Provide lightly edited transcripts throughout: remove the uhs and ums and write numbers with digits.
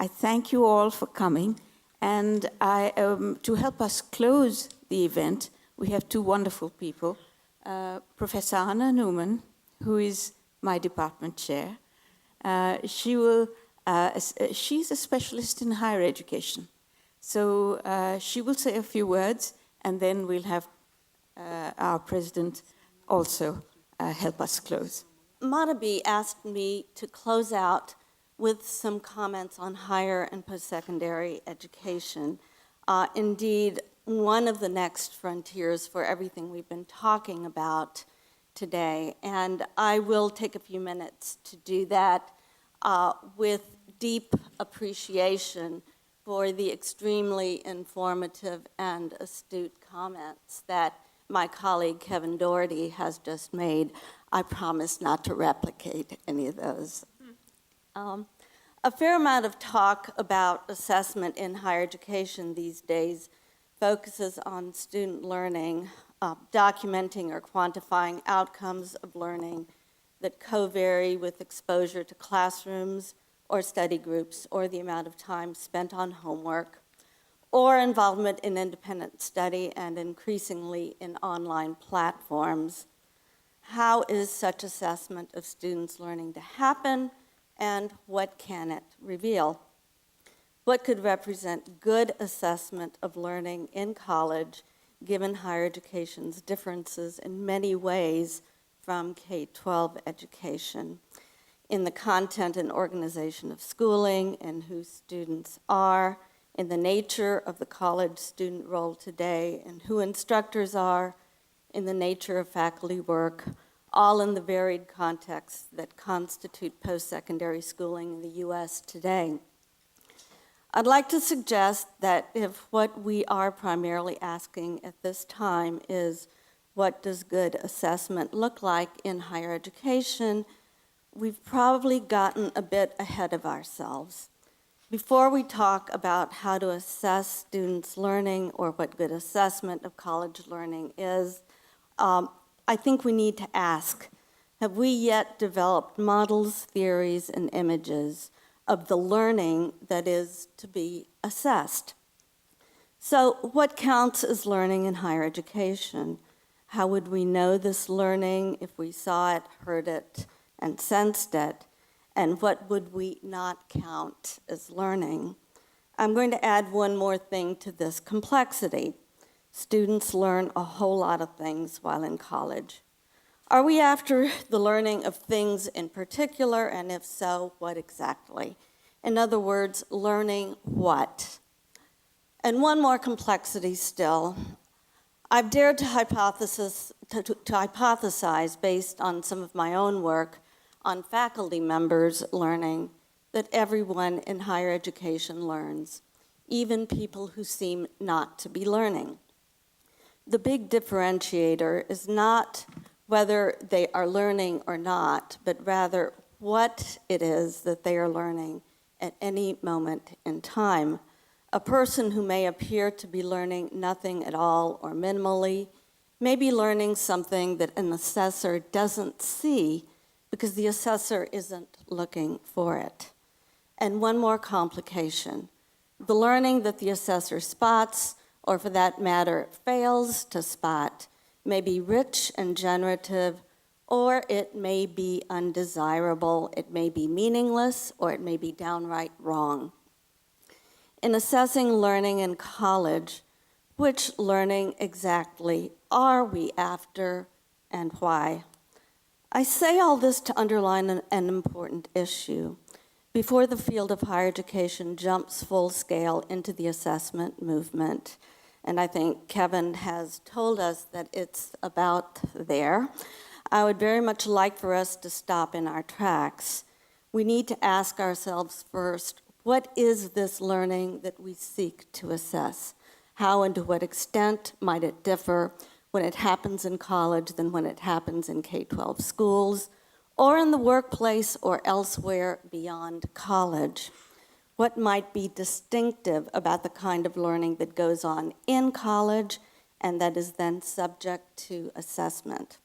I thank you all for coming. And to help us close the event, we have two wonderful people. Professor Anna Neumann, who is my department chair. She's a specialist in higher education. So she will say a few words, and then we'll have our president also help us close. Madhabi asked me to close out with some comments on higher and post-secondary education. Indeed, one of the next frontiers for everything we've been talking about today. And I will take a few minutes to do that with deep appreciation for the extremely informative and astute comments that my colleague Kevin Doherty has just made. I promise not to replicate any of those. A fair amount of talk about assessment in higher education these days focuses on student learning, documenting or quantifying outcomes of learning that co-vary with exposure to classrooms or study groups, or the amount of time spent on homework, or involvement in independent study and increasingly in online platforms. How is such assessment of students' learning to happen, and what can it reveal? What could represent good assessment of learning in college, given higher education's differences in many ways from K-12 education, in the content and organization of schooling, and who students are, in the nature of the college student role today, and who instructors are, in the nature of faculty work, all in the varied contexts that constitute post-secondary schooling in the US today. I'd like to suggest that if what we are primarily asking at this time is what does good assessment look like in higher education, we've probably gotten a bit ahead of ourselves. Before we talk about how to assess students' learning or what good assessment of college learning is, I think we need to ask, have we yet developed models, theories, and images of the learning that is to be assessed? So what counts as learning in higher education? How would we know this learning if we saw it, heard it, and sensed it? And what would we not count as learning? I'm going to add one more thing to this complexity. Students learn a whole lot of things while in college. Are we after the learning of things in particular, and if so, what exactly? In other words, learning what? And one more complexity still. I've dared to hypothesize based on some of my own work on faculty members learning that everyone in higher education learns, even people who seem not to be learning. The big differentiator is not whether they are learning or not, but rather what it is that they are learning at any moment in time. A person who may appear to be learning nothing at all or minimally may be learning something that an assessor doesn't see because the assessor isn't looking for it. And one more complication. The learning that the assessor spots, or for that matter, fails to spot, may be rich and generative, or it may be undesirable, it may be meaningless, or it may be downright wrong. In assessing learning in college, which learning exactly are we after and why? I say all this to underline an important issue. Before the field of higher education jumps full scale into the assessment movement, and I think Kevin has told us that it's about there, I would very much like for us to stop in our tracks. We need to ask ourselves first, what is this learning that we seek to assess? How and to what extent might it differ when it happens in college than when it happens in K-12 schools, or in the workplace or elsewhere beyond college? What might be distinctive about the kind of learning that goes on in college and that is then subject to assessment?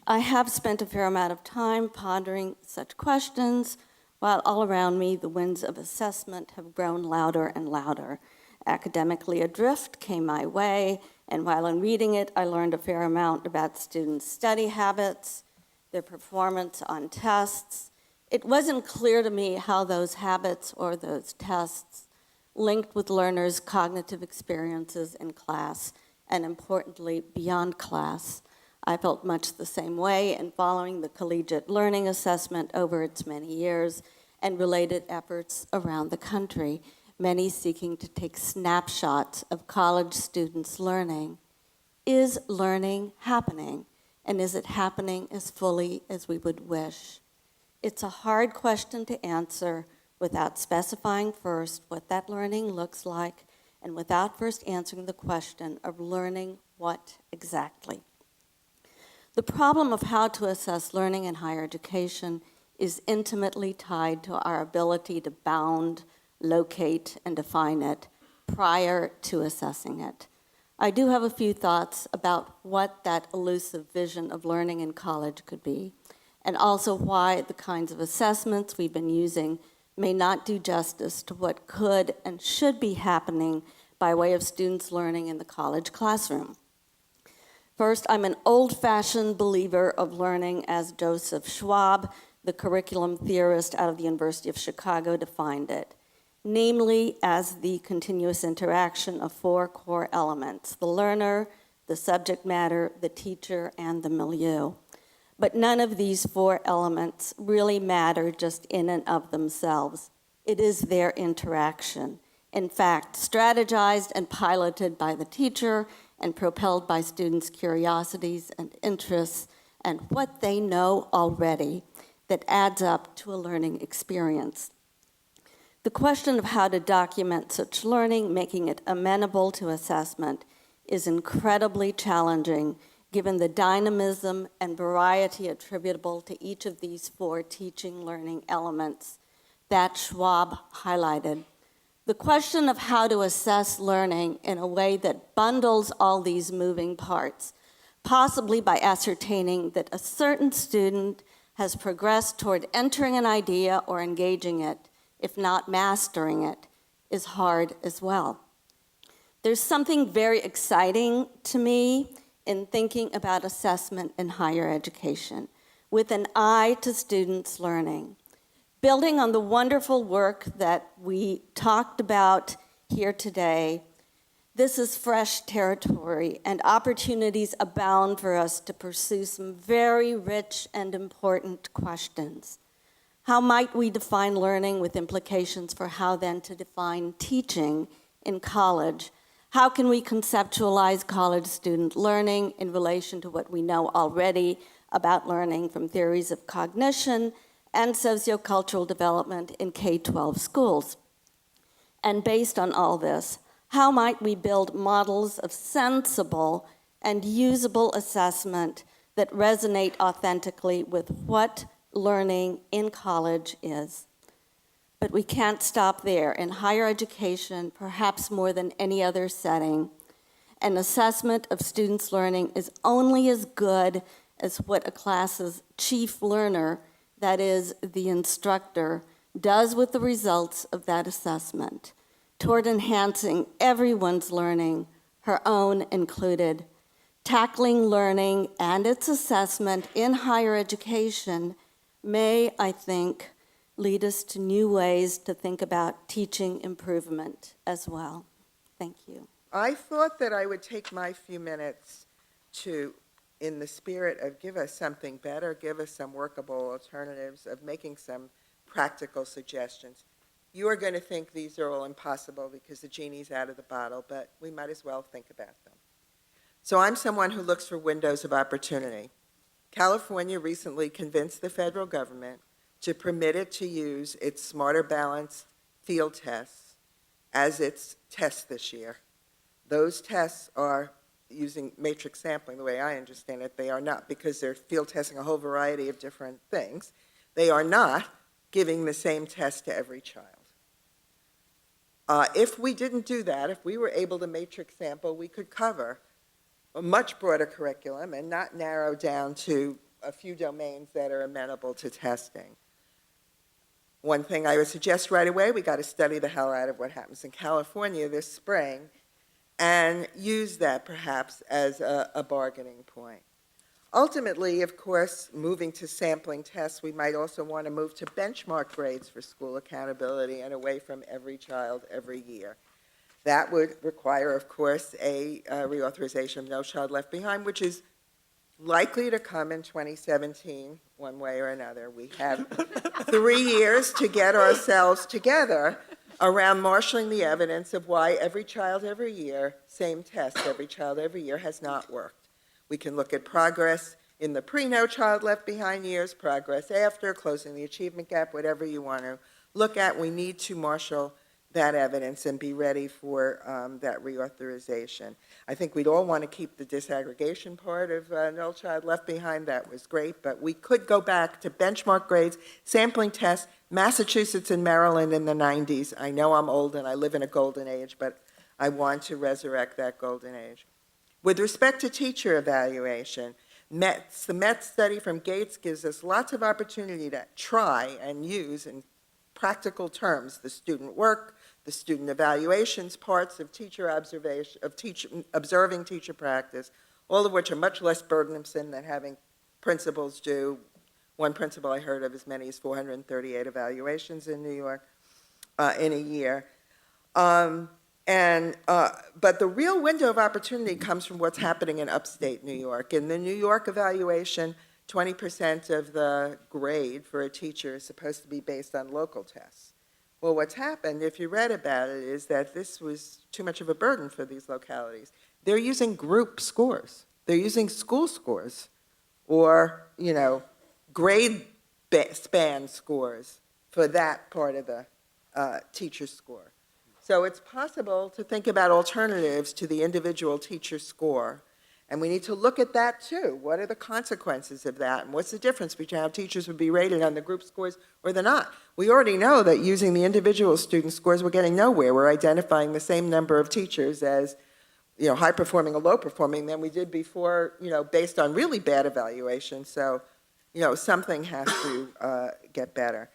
I have spent a fair amount of time pondering such questions while all around me the winds of assessment have grown louder and louder. Academically Adrift came my way, and while in reading it, I learned a fair amount about students' study habits, their performance on tests. It wasn't clear to me how those habits or those tests linked with learners' cognitive experiences in class, and importantly, beyond class. I felt much the same way in following the collegiate learning assessment over its many years and related efforts around the country, many seeking to take snapshots of college students' learning. Is learning happening? And is it happening as fully as we would wish? It's a hard question to answer without specifying first what that learning looks like and without first answering the question of learning what exactly. The problem of how to assess learning in higher education is intimately tied to our ability to bound, locate, and define it prior to assessing it. I do have a few thoughts about what that elusive vision of learning in college could be, and also why the kinds of assessments we've been using may not do justice to what could and should be happening by way of students learning in the college classroom. First, I'm an old-fashioned believer of learning as Joseph Schwab, the curriculum theorist out of the University of Chicago, defined it, namely as the continuous interaction of four core elements: the learner, the subject matter, the teacher, and the milieu. But none of these four elements really matter just in and of themselves. It is their interaction. In fact, strategized and piloted by the teacher and propelled by students' curiosities and interests and what they know already, that adds up to a learning experience. The question of how to document such learning, making it amenable to assessment, is incredibly challenging given the dynamism and variety attributable to each of these four teaching learning elements that Schwab highlighted. The question of how to assess learning in a way that bundles all these moving parts, possibly by ascertaining that a certain student has progressed toward entering an idea or engaging it, if not mastering it, is hard as well. There's something very exciting to me in thinking about assessment in higher education, with an eye to students' learning. Building on the wonderful work that we talked about here today, this is fresh territory, and opportunities abound for us to pursue some very rich and important questions. How might we define learning with implications for how then to define teaching in college? How can we conceptualize college student learning in relation to what we know already about learning from theories of cognition and sociocultural development in K-12 schools? And based on all this, how might we build models of sensible and usable assessment that resonate authentically with what learning in college is? But we can't stop there. In higher education, perhaps more than any other setting, an assessment of students' learning is only as good as what a class's chief learner, that is, the instructor, does with the results of that assessment toward enhancing everyone's learning, her own included. Tackling learning and its assessment in higher education may, I think, lead us to new ways to think about teaching improvement as well. Thank you. I thought that I would take my few minutes to, in the spirit of give us something better, give us some workable alternatives, of making some practical suggestions. You are going to think these are all impossible because the genie's out of the bottle, but we might as well think about them. So I'm someone who looks for windows of opportunity. California recently convinced the federal government to permit it to use its Smarter Balanced field tests as its test this year. Those tests are using matrix sampling, the way I understand it. They are not, because they're field testing a whole variety of different things. They are not giving the same test to every child. If we didn't do that, if we were able to matrix sample, we could cover a much broader curriculum and not narrow down to a few domains that are amenable to testing. One thing I would suggest right away, we got to study the hell out of what happens in California this spring and use that perhaps as a bargaining point. Ultimately, of course, moving to sampling tests, we might also want to move to benchmark grades for school accountability and away from every child every year. That would require, of course, a reauthorization of No Child Left Behind, which is likely to come in 2017, one way or another. We have 3 years to get ourselves together around marshaling the evidence of why every child every year, same test every child every year, has not worked. We can look at progress in the pre-No Child Left Behind years, progress after, closing the achievement gap, whatever you want to look at. We need to marshal that evidence and be ready for that reauthorization. I think we'd all want to keep the disaggregation part of No Child Left Behind. That was great, but we could go back to benchmark grades, sampling tests, Massachusetts and Maryland in the 90s. I know I'm old and I live in a golden age, but I want to resurrect that golden age. With respect to teacher evaluation, the MET study from Gates gives us lots of opportunity to try and use in practical terms the student work, the student evaluations parts of teacher observation, of observing teacher practice, all of which are much less burdensome than having principals do. One principal I heard of as many as 438 evaluations in New York in a year. But the real window of opportunity comes from what's happening in upstate New York. In the New York evaluation, 20% of the grade for a teacher is supposed to be based on local tests. Well, what's happened, if you read about it, is that this was too much of a burden for these localities. They're using group scores. They're using school scores or, grade span scores for that part of the teacher score. So it's possible to think about alternatives to the individual teacher score, and we need to look at that too. What are the consequences of that, and what's the difference between how teachers would be rated on the group scores or the not? We already know that using the individual student scores, we're getting nowhere. We're identifying the same number of teachers as high performing or low performing than we did before, based on really bad evaluation. So, something has to get better.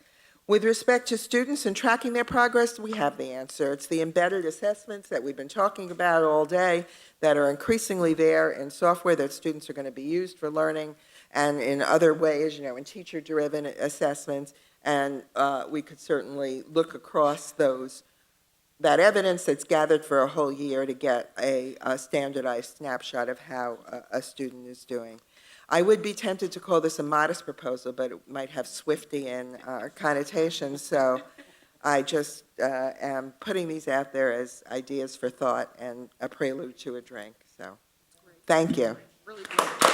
With respect to students and tracking their progress, we have the answer. It's the embedded assessments that we've been talking about all day that are increasingly there in software that students are going to be used for learning and in other ways, in teacher-driven assessments. And we could certainly look across that evidence that's gathered for a whole year to get a standardized snapshot of how a student is doing. I would be tempted to call this a modest proposal, but it might have Swiftian connotations, so I just am putting these out there as ideas for thought and a prelude to a drink. So, thank you. Really great.